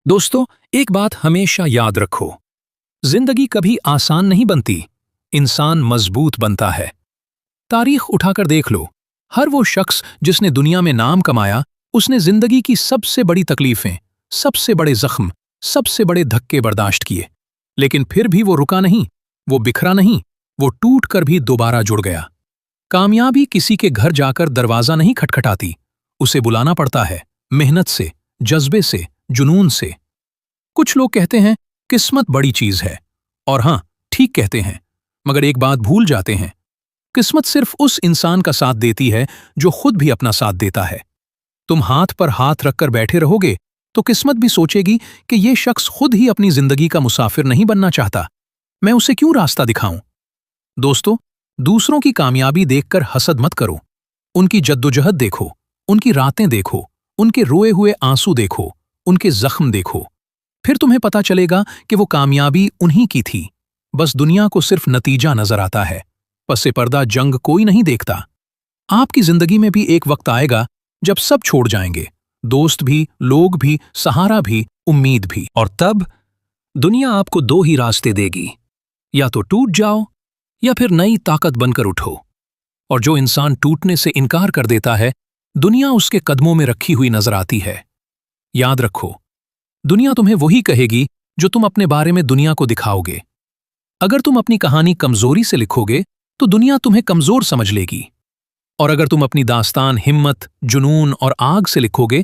दोस्तों, एक बात हमेशा याद रखो। जिंदगी कभी आसान नहीं बनती, इंसान मजबूत बनता है। तारीख उठाकर देख लो, हर वो शख्स जिसने दुनिया में नाम कमाया, उसने जिंदगी की सबसे बड़ी तकलीफें, सबसे बड़े जख्म, सबसे बड़े धक्के बर्दाश्त किए। लेकिन फिर भी वो रुका नहीं, वो बिखरा नहीं, वो टूट कर भी दोबारा जुड़ गया। कामयाबी किसी के घर जाकर दरवाजा नहीं खटखटाती, उसे बुलाना पड़ता है, मेहनत से, जज्बे से, जुनून से। कुछ लोग कहते हैं किस्मत बड़ी चीज है, और हां, ठीक कहते हैं, मगर एक बात भूल जाते हैं, किस्मत सिर्फ उस इंसान का साथ देती है जो खुद भी अपना साथ देता है। तुम हाथ पर हाथ रखकर बैठे रहोगे तो किस्मत भी सोचेगी कि ये शख्स खुद ही अपनी जिंदगी का मुसाफिर नहीं बनना चाहता, मैं उसे क्यों रास्ता दिखाऊं। दोस्तों, दूसरों की कामयाबी देखकर हसद मत करो, उनकी जद्दोजहद देखो, उनकी रातें देखो, उनके रोए हुए आंसू देखो, उनके जख्म देखो। फिर तुम्हें पता चलेगा कि वो कामयाबी उन्हीं की थी। बस दुनिया को सिर्फ नतीजा नजर आता है, पसे पर्दा जंग कोई नहीं देखता। आपकी जिंदगी में भी एक वक्त आएगा जब सब छोड़ जाएंगे, दोस्त भी, लोग भी, सहारा भी, उम्मीद भी। और तब दुनिया आपको दो ही रास्ते देगी, या तो टूट जाओ या फिर नई ताकत बनकर उठो। और जो इंसान टूटने से इनकार कर देता है, दुनिया उसके कदमों में रखी हुई नजर आती है। याद रखो, दुनिया तुम्हें वही कहेगी जो तुम अपने बारे में दुनिया को दिखाओगे। अगर तुम अपनी कहानी कमजोरी से लिखोगे तो दुनिया तुम्हें कमजोर समझ लेगी, और अगर तुम अपनी दास्तान हिम्मत, जुनून और आग से लिखोगे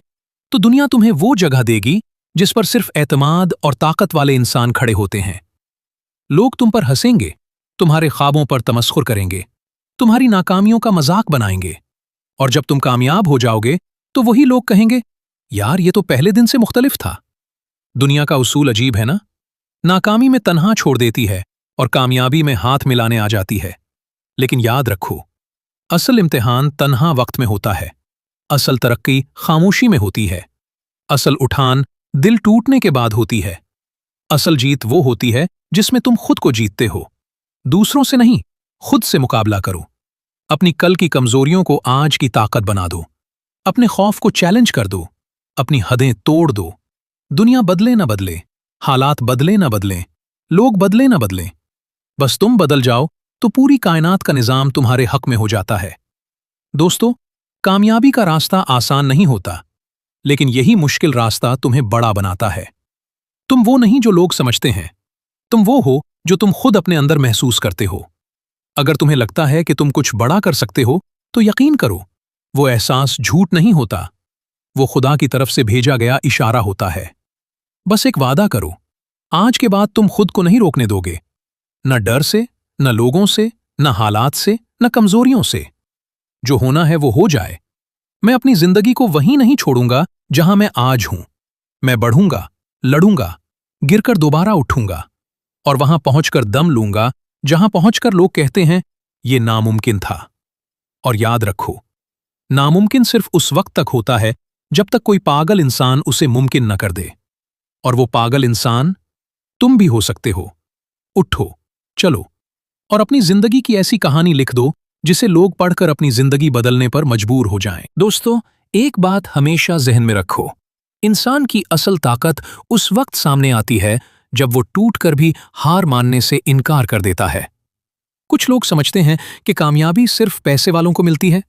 तो दुनिया तुम्हें वो जगह देगी जिस पर सिर्फ एतमाद और ताकत वाले इंसान खड़े होते हैं। लोग तुम पर हंसेंगे, तुम्हारे ख्वाबों पर तमस्खुर करेंगे, तुम्हारी नाकामियों का मजाक बनाएंगे, और जब तुम कामयाब हो जाओगे तो वही लोग कहेंगे, यार ये तो पहले दिन से मुख्तलिफ था। दुनिया का उसूल अजीब है ना, नाकामी में तन्हा छोड़ देती है और कामयाबी में हाथ मिलाने आ जाती है। लेकिन याद रखो, असल इम्तिहान तन्हा वक्त में होता है, असल तरक्की खामोशी में होती है, असल उठान दिल टूटने के बाद होती है, असल जीत वो होती है जिसमें तुम खुद को जीतते हो। दूसरों से नहीं, खुद से मुकाबला करो। अपनी कल की कमजोरियों को आज की ताकत बना दो, अपने खौफ को चैलेंज कर दो, अपनी हदें तोड़ दो। दुनिया बदले न बदले, हालात बदले न बदलें, लोग बदले न बदलें, बस तुम बदल जाओ तो पूरी कायनात का निजाम तुम्हारे हक में हो जाता है। दोस्तों, कामयाबी का रास्ता आसान नहीं होता, लेकिन यही मुश्किल रास्ता तुम्हें बड़ा बनाता है। तुम वो नहीं जो लोग समझते हैं, तुम वो हो जो तुम खुद अपने अंदर महसूस करते हो। अगर तुम्हें लगता है कि तुम कुछ बड़ा कर सकते हो तो यकीन करो, वो एहसास झूठ नहीं होता, वो खुदा की तरफ से भेजा गया इशारा होता है। बस एक वादा करो, आज के बाद तुम खुद को नहीं रोकने दोगे, न डर से, न लोगों से, न हालात से, न कमजोरियों से। जो होना है वो हो जाए। मैं अपनी जिंदगी को वहीं नहीं छोड़ूंगा जहां मैं आज हूं। मैं बढ़ूंगा, लड़ूंगा, गिरकर दोबारा उठूंगा, और वहां पहुंचकर दम लूंगा जहां पहुंचकर लोग कहते हैं ये नामुमकिन था। और याद रखो, नामुमकिन सिर्फ उस वक्त तक होता है जब तक कोई पागल इंसान उसे मुमकिन न कर दे। और वो पागल इंसान तुम भी हो सकते हो। उठो, चलो, और अपनी जिंदगी की ऐसी कहानी लिख दो जिसे लोग पढ़कर अपनी जिंदगी बदलने पर मजबूर हो जाएं। दोस्तों, एक बात हमेशा जहन में रखो, इंसान की असल ताकत उस वक्त सामने आती है जब वो टूटकर भी हार मानने से इनकार कर देता है। कुछ लोग समझते हैं कि कामयाबी सिर्फ पैसे वालों को मिलती है,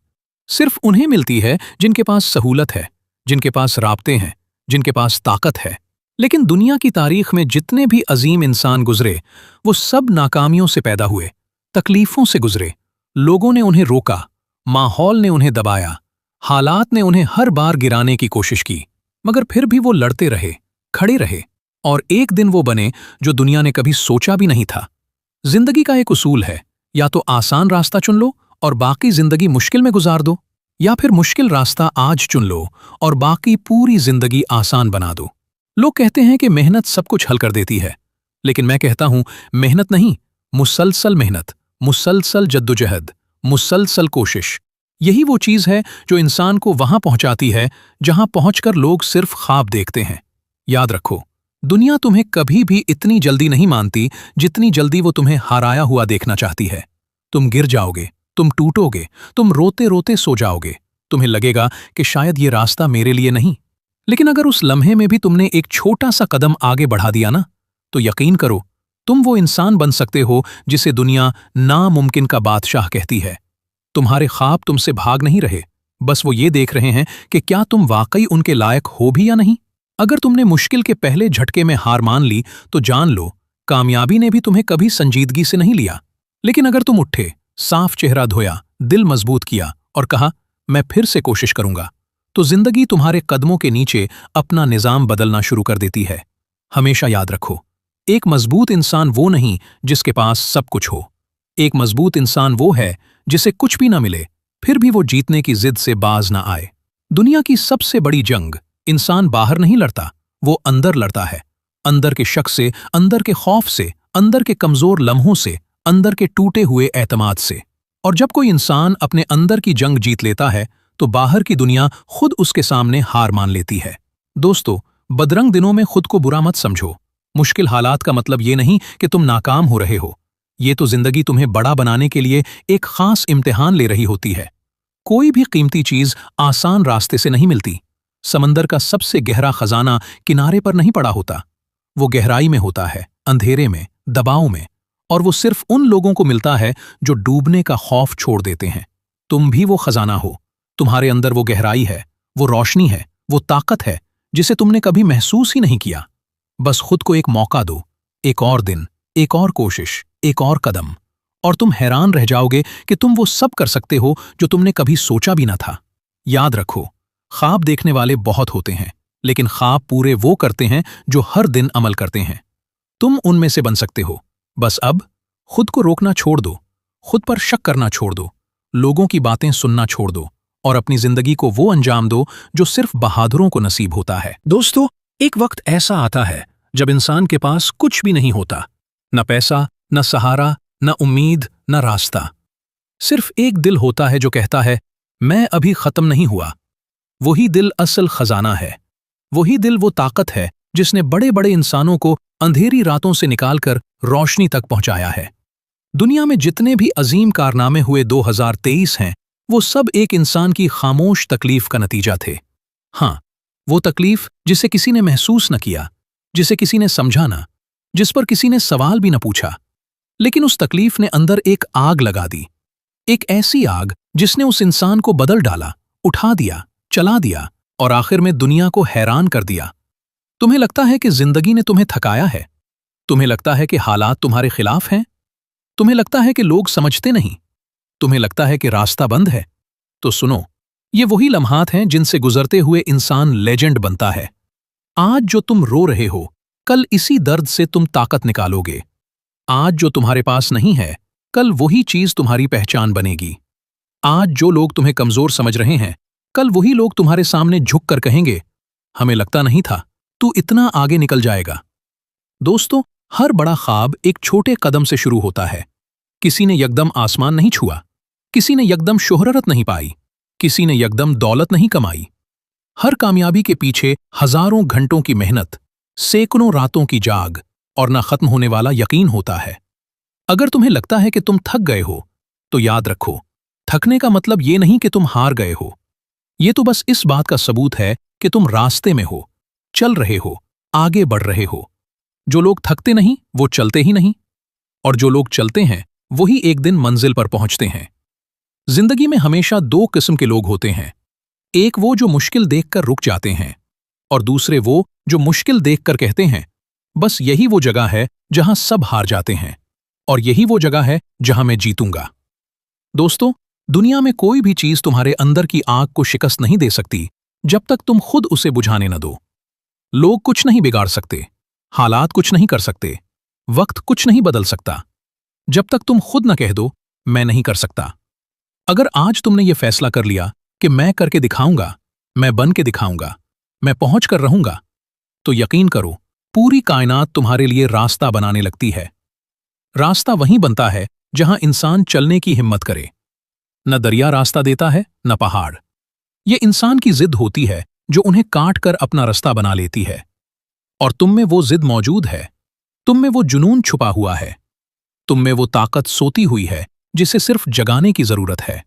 सिर्फ उन्हें मिलती है जिनके पास सहूलत है, जिनके पास राब्ते हैं, जिनके पास ताकत है। लेकिन दुनिया की तारीख में जितने भी अजीम इंसान गुजरे, वो सब नाकामियों से पैदा हुए, तकलीफों से गुजरे। लोगों ने उन्हें रोका, माहौल ने उन्हें दबाया, हालात ने उन्हें हर बार गिराने की कोशिश की, मगर फिर भी वो लड़ते रहे, खड़े रहे, और एक दिन वो बने जो दुनिया ने कभी सोचा भी नहीं था। जिंदगी का एक उसूल है, या तो आसान रास्ता चुन लो और बाकी जिंदगी मुश्किल में गुजार दो, या फिर मुश्किल रास्ता आज चुन लो और बाकी पूरी जिंदगी आसान बना दो। लोग कहते हैं कि मेहनत सब कुछ हल कर देती है, लेकिन मैं कहता हूं, मेहनत नहीं, मुसलसल मेहनत, मुसलसल जद्दोजहद, मुसलसल कोशिश, यही वो चीज है जो इंसान को वहां पहुंचाती है जहां पहुंचकर लोग सिर्फ ख्वाब देखते हैं। याद रखो, दुनिया तुम्हें कभी भी इतनी जल्दी नहीं मानती जितनी जल्दी वो तुम्हें हाराया हुआ देखना चाहती है। तुम गिर जाओगे, तुम टूटोगे, तुम रोते रोते सो जाओगे, तुम्हें लगेगा कि शायद ये रास्ता मेरे लिए नहीं, लेकिन अगर उस लम्हे में भी तुमने एक छोटा सा कदम आगे बढ़ा दिया ना, तो यकीन करो, तुम वो इंसान बन सकते हो जिसे दुनिया नामुमकिन का बादशाह कहती है। तुम्हारे ख्वाब तुमसे भाग नहीं रहे, बस वो ये देख रहे हैं कि क्या तुम वाकई उनके लायक हो भी या नहीं। अगर तुमने मुश्किल के पहले झटके में हार मान ली तो जान लो, कामयाबी ने भी तुम्हें कभी संजीदगी से नहीं लिया। लेकिन अगर तुम उठे, साफ चेहरा धोया, दिल मजबूत किया और कहा मैं फिर से कोशिश करूंगा, तो जिंदगी तुम्हारे कदमों के नीचे अपना निजाम बदलना शुरू कर देती है। हमेशा याद रखो, एक मजबूत इंसान वो नहीं जिसके पास सब कुछ हो। एक मजबूत इंसान वो है जिसे कुछ भी ना मिले फिर भी वो जीतने की जिद से बाज ना आए। दुनिया की सबसे बड़ी जंग इंसान बाहर नहीं लड़ता, वो अंदर लड़ता है। अंदर के शक से, अंदर के खौफ से, अंदर के कमजोर लम्हों से, अंदर के टूटे हुए एतमाद से। और जब कोई इंसान अपने अंदर की जंग जीत लेता है तो बाहर की दुनिया खुद उसके सामने हार मान लेती है। दोस्तों, बदरंग दिनों में खुद को बुरा मत समझो। मुश्किल हालात का मतलब ये नहीं कि तुम नाकाम हो रहे हो, ये तो जिंदगी तुम्हें बड़ा बनाने के लिए एक खास इम्तिहान ले रही होती है। कोई भी कीमती चीज आसान रास्ते से नहीं मिलती। समंदर का सबसे गहरा खजाना किनारे पर नहीं पड़ा होता, वो गहराई में होता है, अंधेरे में, दबाव में, और वो सिर्फ उन लोगों को मिलता है जो डूबने का खौफ छोड़ देते हैं। तुम भी वो खजाना हो। तुम्हारे अंदर वो गहराई है, वो रोशनी है, वो ताकत है जिसे तुमने कभी महसूस ही नहीं किया। बस खुद को एक मौका दो, एक और दिन, एक और कोशिश, एक और कदम, और तुम हैरान रह जाओगे कि तुम वो सब कर सकते हो जो तुमने कभी सोचा भी ना था। याद रखो, ख्वाब देखने वाले बहुत होते हैं, लेकिन ख्वाब पूरे वो करते हैं जो हर दिन अमल करते हैं। तुम उनमें से बन सकते हो। बस अब खुद को रोकना छोड़ दो, खुद पर शक करना छोड़ दो, लोगों की बातें सुनना छोड़ दो और अपनी जिंदगी को वो अंजाम दो जो सिर्फ बहादुरों को नसीब होता है। दोस्तों, एक वक्त ऐसा आता है जब इंसान के पास कुछ भी नहीं होता, न पैसा, न सहारा, न उम्मीद, न रास्ता। सिर्फ एक दिल होता है जो कहता है मैं अभी खत्म नहीं हुआ। वही दिल असल खजाना है। वही दिल वो ताकत है जिसने बड़े बड़े इंसानों को अंधेरी रातों से निकालकर रोशनी तक पहुंचाया है। दुनिया में जितने भी अजीम कारनामे हुए 2023 हैं, वो सब एक इंसान की खामोश तकलीफ का नतीजा थे। हाँ, वो तकलीफ जिसे किसी ने महसूस न किया, जिसे किसी ने समझा ना, जिस पर किसी ने सवाल भी न पूछा, लेकिन उस तकलीफ ने अंदर एक आग लगा दी। एक ऐसी आग जिसने उस इंसान को बदल डाला, उठा दिया, चला दिया और आखिर में दुनिया को हैरान कर दिया। तुम्हें लगता है कि जिंदगी ने तुम्हें थकाया है? तुम्हें लगता है कि हालात तुम्हारे खिलाफ हैं? तुम्हें लगता है कि लोग समझते नहीं? तुम्हें लगता है कि रास्ता बंद है? तो सुनो, ये वही लम्हात हैं जिनसे गुजरते हुए इंसान लेजेंड बनता है। आज जो तुम रो रहे हो, कल इसी दर्द से तुम ताकत निकालोगे। आज जो तुम्हारे पास नहीं है, कल वही चीज तुम्हारी पहचान बनेगी। आज जो लोग तुम्हें कमजोर समझ रहे हैं, कल वही लोग तुम्हारे सामने झुक कर कहेंगे हमें लगता नहीं था तू इतना आगे निकल जाएगा। दोस्तों, हर बड़ा ख्वाब एक छोटे कदम से शुरू होता है। किसी ने यकदम आसमान नहीं छुआ, किसी ने यकदम शोहरत नहीं पाई, किसी ने यकदम दौलत नहीं कमाई। हर कामयाबी के पीछे हजारों घंटों की मेहनत, सैकड़ों रातों की जाग और न खत्म होने वाला यकीन होता है। अगर तुम्हें लगता है कि तुम थक गए हो, तो याद रखो, थकने का मतलब ये नहीं कि तुम हार गए हो। ये तो बस इस बात का सबूत है कि तुम रास्ते में हो, चल रहे हो, आगे बढ़ रहे हो। जो लोग थकते नहीं वो चलते ही नहीं, और जो लोग चलते हैं वही एक दिन मंजिल पर पहुंचते हैं। जिंदगी में हमेशा दो किस्म के लोग होते हैं, एक वो जो मुश्किल देखकर रुक जाते हैं, और दूसरे वो जो मुश्किल देखकर कहते हैं बस यही वो जगह है जहां सब हार जाते हैं, और यही वो जगह है जहां मैं जीतूंगा। दोस्तों, दुनिया में कोई भी चीज तुम्हारे अंदर की आग को शिकस्त नहीं दे सकती जब तक तुम खुद उसे बुझाने न दो। लोग कुछ नहीं बिगाड़ सकते, हालात कुछ नहीं कर सकते, वक्त कुछ नहीं बदल सकता, जब तक तुम खुद न कह दो मैं नहीं कर सकता। अगर आज तुमने ये फैसला कर लिया कि मैं करके दिखाऊंगा, मैं बन के दिखाऊंगा, मैं पहुंच कर रहूंगा, तो यकीन करो पूरी कायनात तुम्हारे लिए रास्ता बनाने लगती है। रास्ता वहीं बनता है जहां इंसान चलने की हिम्मत करे। न दरिया रास्ता देता है, न पहाड़। ये इंसान की जिद होती है जो उन्हें काट कर अपना रास्ता बना लेती है। और तुम में वो जिद मौजूद है, तुम में वो जुनून छुपा हुआ है, तुम में वो ताकत सोती हुई है जिसे सिर्फ जगाने की जरूरत है।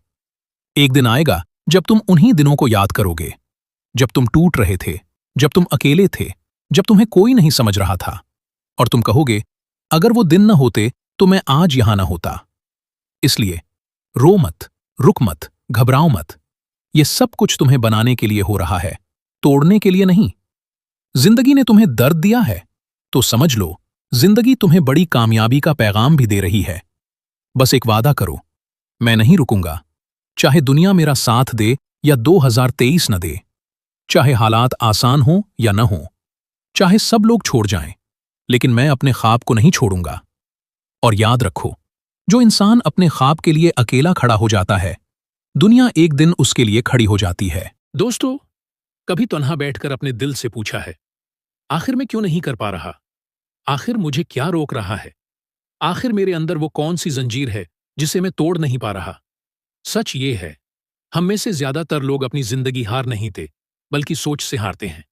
एक दिन आएगा जब तुम उन्हीं दिनों को याद करोगे, जब तुम टूट रहे थे, जब तुम अकेले थे, जब तुम्हें कोई नहीं समझ रहा था, और तुम कहोगे, अगर वो दिन न होते तो मैं आज यहां न होता। इसलिए रो मत, रुक मत, घबराओ मत। ये सब कुछ तुम्हें बनाने के लिए हो रहा है, तोड़ने के लिए नहीं। जिंदगी ने तुम्हें दर्द दिया है, तो समझ लो, जिंदगी तुम्हें बड़ी कामयाबी का पैगाम भी दे रही है। बस एक वादा करो, मैं नहीं रुकूंगा, चाहे दुनिया मेरा साथ दे या 2023 न दे, चाहे हालात आसान हो या न हो, चाहे सब लोग छोड़ जाएं, लेकिन मैं अपने ख्वाब को नहीं छोड़ूंगा। और याद रखो, जो इंसान अपने ख्वाब के लिए अकेला खड़ा हो जाता है, दुनिया एक दिन उसके लिए खड़ी हो जाती है। दोस्तों, कभी तन्हा बैठकर अपने दिल से पूछा है, आखिर मैं क्यों नहीं कर पा रहा? आखिर मुझे क्या रोक रहा है? आखिर मेरे अंदर वो कौन सी जंजीर है जिसे मैं तोड़ नहीं पा रहा? सच ये है, हम में से ज्यादातर लोग अपनी जिंदगी हार नहीं थे, बल्कि सोच से हारते हैं।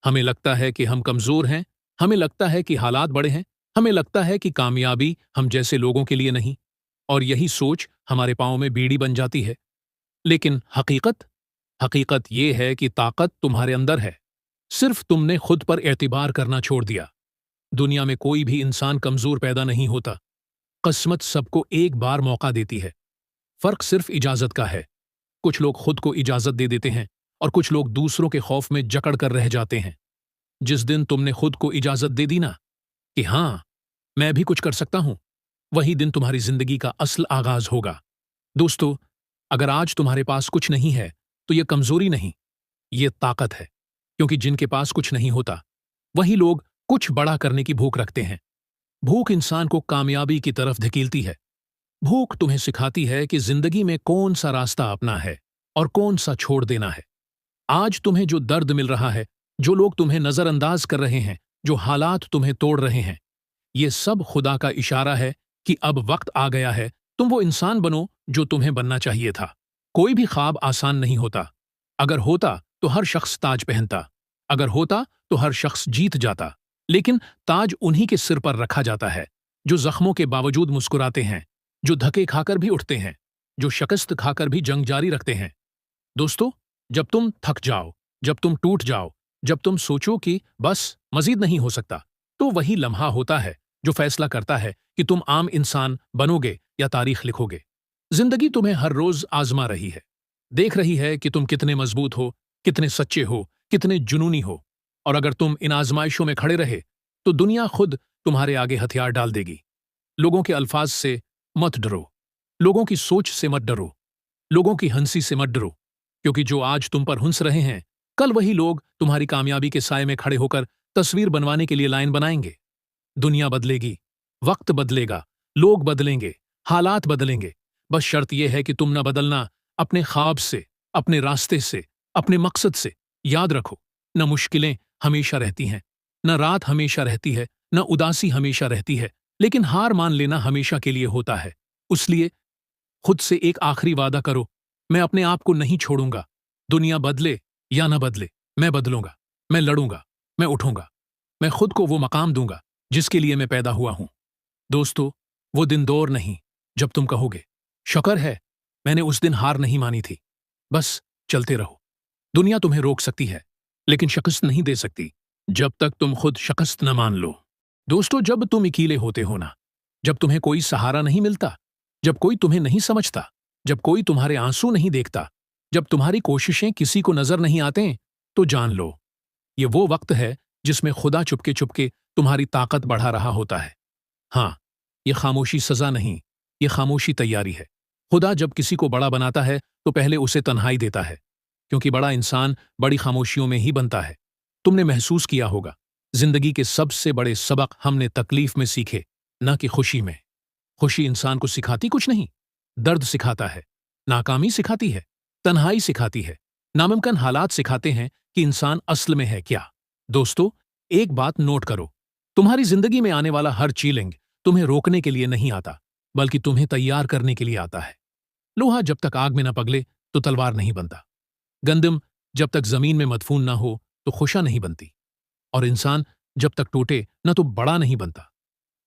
हमें लगता है कि हम कमजोर हैं, हमें लगता है कि हालात बड़े हैं, हमें लगता है कि कामयाबी हम जैसे लोगों के लिए नहीं, और यही सोच हमारे पांव में बीड़ी बन जाती है। लेकिन हकीकत ये है कि ताकत तुम्हारे अंदर है, सिर्फ तुमने खुद पर एतबार करना छोड़ दिया। दुनिया में कोई भी इंसान कमजोर पैदा नहीं होता, किस्मत सबको एक बार मौका देती है। फर्क सिर्फ इजाजत का है। कुछ लोग खुद को इजाजत दे देते हैं और कुछ लोग दूसरों के खौफ में जकड़ कर रह जाते हैं। जिस दिन तुमने खुद को इजाजत दे दी ना कि हाँ, मैं भी कुछ कर सकता हूं, वही दिन तुम्हारी जिंदगी का असल आगाज होगा। दोस्तों, अगर आज तुम्हारे पास कुछ नहीं है तो यह कमजोरी नहीं, ये ताकत है। क्योंकि जिनके पास कुछ नहीं होता, वही लोग कुछ बड़ा करने की भूख रखते हैं। भूख इंसान को कामयाबी की तरफ धकेलती है। भूख तुम्हें सिखाती है कि जिंदगी में कौन सा रास्ता अपना है और कौन सा छोड़ देना है। आज तुम्हें जो दर्द मिल रहा है, जो लोग तुम्हें नजरअंदाज कर रहे हैं, जो हालात तुम्हें तोड़ रहे हैं, ये सब खुदा का इशारा है कि अब वक्त आ गया है, तुम वो इंसान बनो जो तुम्हें बनना चाहिए था। कोई भी ख्वाब आसान नहीं होता। अगर होता तो हर शख्स ताज पहनता, अगर होता तो हर शख्स जीत जाता। लेकिन ताज उन्हीं के सिर पर रखा जाता है जो जख्मों के बावजूद मुस्कुराते हैं, जो धक्के खाकर भी उठते हैं, जो शिकस्त खाकर भी जंग जारी रखते हैं। दोस्तों, जब तुम थक जाओ, जब तुम टूट जाओ, जब तुम सोचो कि बस मजीद नहीं हो सकता, तो वही लम्हा होता है जो फैसला करता है कि तुम आम इंसान बनोगे या तारीख लिखोगे। जिंदगी तुम्हें हर रोज आजमा रही है, देख रही है कि तुम कितने मजबूत हो, कितने सच्चे हो, कितने जुनूनी हो। और अगर तुम इन आजमाइशों में खड़े रहे तो दुनिया खुद तुम्हारे आगे हथियार डाल देगी। लोगों के अल्फाज से मत डरो, लोगों की सोच से मत डरो, लोगों की हंसी से मत डरो, क्योंकि जो आज तुम पर हंस रहे हैं, कल वही लोग तुम्हारी कामयाबी के साए में खड़े होकर तस्वीर बनवाने के लिए लाइन बनाएंगे। दुनिया बदलेगी, वक्त बदलेगा, लोग बदलेंगे, हालात बदलेंगे। बस शर्त यह है कि तुम न बदलना अपने ख्वाब से, अपने रास्ते से, अपने मकसद से। याद रखो, न मुश्किलें हमेशा रहती हैं, न रात हमेशा रहती है, न उदासी हमेशा रहती है, लेकिन हार मान लेना हमेशा के लिए होता है। इसलिए खुद से एक आखिरी वादा करो, मैं अपने आप को नहीं छोड़ूंगा। दुनिया बदले या न बदले, मैं बदलूंगा, मैं लड़ूंगा, मैं उठूंगा, मैं खुद को वो मकाम दूंगा जिसके लिए मैं पैदा हुआ हूं। दोस्तों, वो दिन दौर नहीं जब तुम कहोगे, शुक्र है मैंने उस दिन हार नहीं मानी थी। बस चलते रहो। दुनिया तुम्हें रोक सकती है, लेकिन शिकस्त नहीं दे सकती जब तक तुम खुद शिकस्त न मान लो। दोस्तों, जब तुम अकेले होते हो ना, जब तुम्हें कोई सहारा नहीं मिलता, जब कोई तुम्हें नहीं समझता, जब कोई तुम्हारे आंसू नहीं देखता, जब तुम्हारी कोशिशें किसी को नजर नहीं आते, तो जान लो, ये वो वक्त है जिसमें खुदा चुपके चुपके तुम्हारी ताकत बढ़ा रहा होता है। हाँ, ये खामोशी सजा नहीं, ये खामोशी तैयारी है। खुदा जब किसी को बड़ा बनाता है तो पहले उसे तन्हाई देता है, क्योंकि बड़ा इंसान बड़ी खामोशियों में ही बनता है। तुमने महसूस किया होगा, जिंदगी के सबसे बड़े सबक हमने तकलीफ में सीखे, न कि खुशी में। खुशी इंसान को सिखाती कुछ नहीं, दर्द सिखाता है, नाकामी सिखाती है, तन्हाई सिखाती है, नामुमकिन हालात सिखाते हैं कि इंसान असल में है क्या। दोस्तों, एक बात नोट करो, तुम्हारी जिंदगी में आने वाला हर चैलेंज तुम्हें रोकने के लिए नहीं आता, बल्कि तुम्हें तैयार करने के लिए आता है। लोहा जब तक आग में न पगले तो तलवार नहीं बनता। गंदम जब तक जमीन में मदफून ना हो तो खुशा नहीं बनती। और इंसान जब तक टूटे न तो बड़ा नहीं बनता।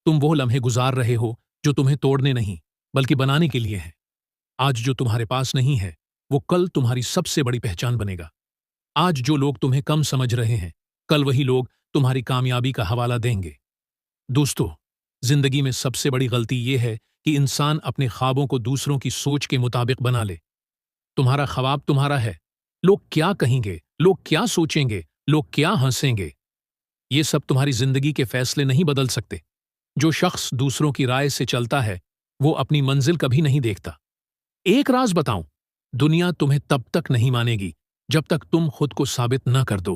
तुम वो लम्हे गुजार रहे हो जो तुम्हें तोड़ने नहीं, बल्कि बनाने के लिए हैं। आज जो तुम्हारे पास नहीं है, वो कल तुम्हारी सबसे बड़ी पहचान बनेगा। آج جو لوگ تمہیں کم سمجھ رہے ہیں کل وہی لوگ تمہاری کامیابی کا حوالہ دیں گے۔ دوستو، زندگی میں سب سے بڑی غلطی یہ ہے کہ انسان اپنے خوابوں کو دوسروں کی سوچ کے مطابق بنا لے۔ تمہارا خواب تمہارا ہے، لوگ کیا کہیں گے، لوگ کیا سوچیں گے، لوگ کیا ہنسیں گے، یہ سب تمہاری زندگی کے فیصلے نہیں بدل سکتے۔ جو شخص دوسروں کی رائے سے چلتا ہے وہ اپنی منزل کبھی نہیں دیکھتا۔ ایک راز بتاؤں، دنیا تمہیں تب تک نہیں مانے گی جب تک تم خود کو ثابت نہ کر دو،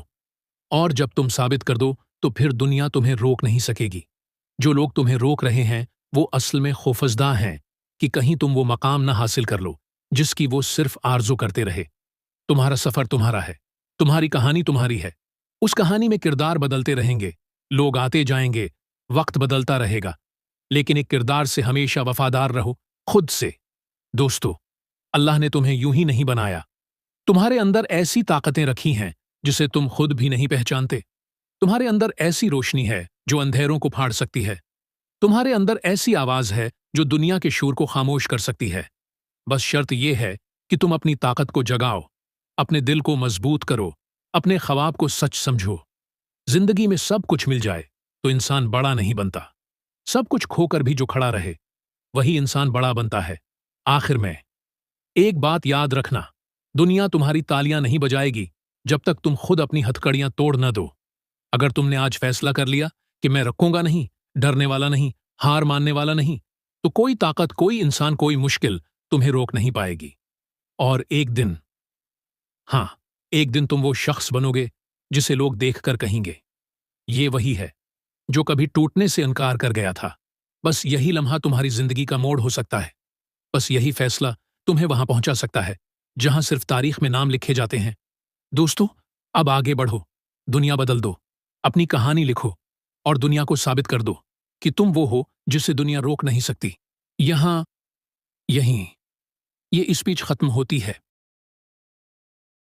اور جب تم ثابت کر دو تو پھر دنیا تمہیں روک نہیں سکے گی۔ جو لوگ تمہیں روک رہے ہیں وہ اصل میں خوفزدہ ہیں کہ کہیں تم وہ مقام نہ حاصل کر لو جس کی وہ صرف آرزو کرتے رہے۔ تمہارا سفر تمہارا ہے، تمہاری کہانی تمہاری ہے۔ اس کہانی میں کردار بدلتے رہیں گے، لوگ آتے جائیں گے، وقت بدلتا رہے گا، لیکن ایک کردار سے ہمیشہ وفادار رہو، خود سے۔ دوستو، اللہ نے تمہیں یوں ہی نہیں بنایا۔ تمہارے اندر ایسی طاقتیں رکھی ہیں جسے تم خود بھی نہیں پہچانتے۔ تمہارے اندر ایسی روشنی ہے جو اندھیروں کو پھاڑ سکتی ہے۔ تمہارے اندر ایسی آواز ہے جو دنیا کے شور کو خاموش کر سکتی ہے۔ بس شرط یہ ہے کہ تم اپنی طاقت کو جگاؤ، اپنے دل کو مضبوط کرو، اپنے خواب کو سچ سمجھو۔ زندگی میں سب کچھ مل جائے تو انسان بڑا نہیں بنتا، سب کچھ کھو کر بھی جو کھڑا رہے وہی انسان بڑا بنتا ہے۔ آخر میں ایک بات یاد رکھنا، دنیا تمہاری تالیاں نہیں بجائے گی جب تک تم خود اپنی ہتھکڑیاں توڑ نہ دو۔ اگر تم نے آج فیصلہ کر لیا کہ میں رکوں گا نہیں، ڈرنے والا نہیں، ہار ماننے والا نہیں، تو کوئی طاقت، کوئی انسان، کوئی مشکل تمہیں روک نہیں پائے گی۔ اور ایک دن، ہاں، ایک دن تم وہ شخص بنو گے جسے لوگ دیکھ کر کہیں گے یہ وہی ہے جو کبھی ٹوٹنے سے انکار کر گیا تھا۔ بس یہی لمحہ تمہاری زندگی کا موڑ ہو سکتا ہے، بس یہی فیصلہ تمہیں وہاں پہنچا سکتا ہے جہاں صرف تاریخ میں نام لکھے جاتے ہیں۔ دوستو، اب آگے بڑھو، دنیا بدل دو، اپنی کہانی لکھو، اور دنیا کو ثابت کر دو کہ تم وہ ہو جسے دنیا روک نہیں سکتی۔ یہیں یہ اسپیچ ختم ہوتی ہے۔